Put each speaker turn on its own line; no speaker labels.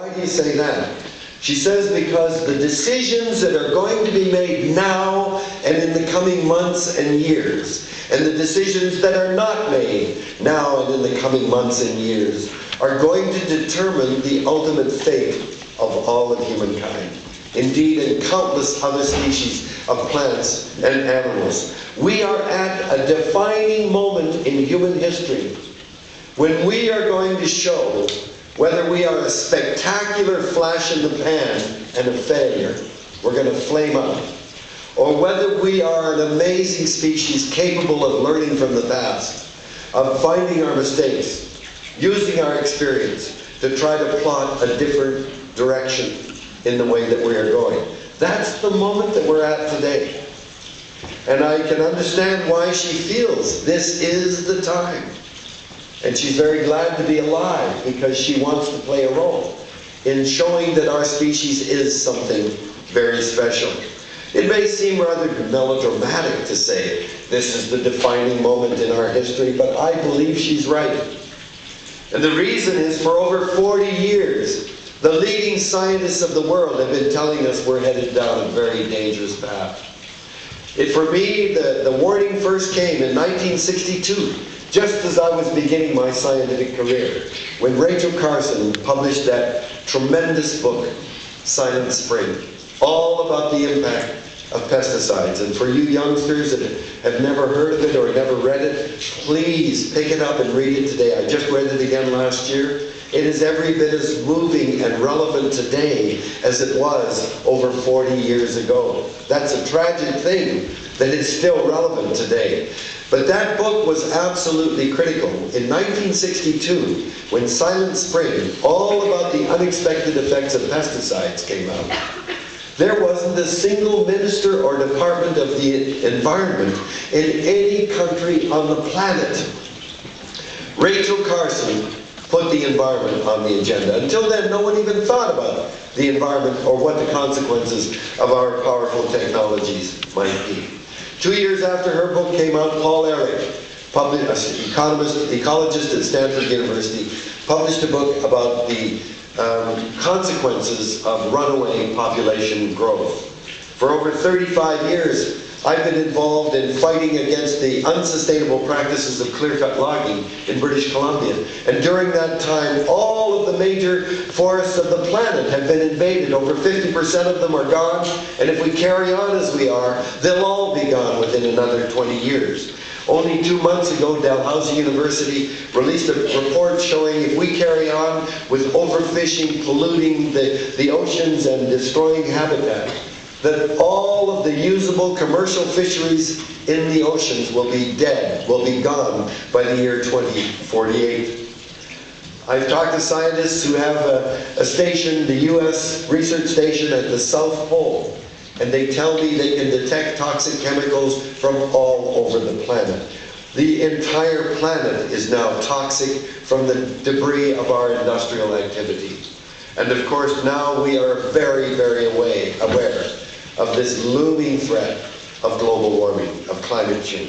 Why do you say that? She says because the decisions that are going to be made now and in the coming months and years, and the decisions that are not made now and in the coming months and years, are going to determine the ultimate fate of all of humankind. Indeed, in countless other species of plants and animals. We are at a defining moment in human history when we are going to show whether we are a spectacular flash in the pan and a failure, we're going to flame out, or whether we are an amazing species capable of learning from the past, of finding our mistakes, using our experience to try to plot a different direction in the way that we are going. That's the moment that we're at today. And I can understand why she feels this is the time. And she's very glad to be alive because she wants to play a role in showing that our species is something very special. It may seem rather melodramatic to say this is the defining moment in our history, but I believe she's right. And the reason is for over 40 years, the leading scientists of the world have been telling us we're headed down a very dangerous path. For me, the warning first came in 1962. Just as I was beginning my scientific career, when Rachel Carson published that tremendous book, Silent Spring, all about the impact of pesticides. And for you youngsters that have never heard of it or never read it, please pick it up and read it today. I just read it again last year. It is every bit as moving and relevant today as it was over 40 years ago. That's a tragic thing that it's still relevant today. But that book was absolutely critical. In 1962, when Silent Spring, all about the unexpected effects of pesticides, came out, there wasn't a single minister or department of the environment in any country on the planet. Rachel Carson put the environment on the agenda. Until then, no one even thought about the environment or what the consequences of our powerful technologies might be. 2 years after her book came out, Paul Ehrlich, ecologist at Stanford University, published a book about the consequences of runaway population growth. For over 35 years, I've been involved in fighting against the unsustainable practices of clear-cut logging in British Columbia. And during that time, all of the major forests of the planet have been invaded. Over 50% of them are gone. And if we carry on as we are, they'll all be gone within another 20 years. Only 2 months ago, Dalhousie University released a report showing if we carry on with overfishing, polluting the oceans and destroying habitat, that all of the usable commercial fisheries in the oceans will be dead, will be gone by the year 2048. I've talked to scientists who have a station, the US research station at the South Pole, and they tell me they can detect toxic chemicals from all over the planet. The entire planet is now toxic from the debris of our industrial activity. And of course, now we are very, very aware of this looming threat of global warming, of climate change.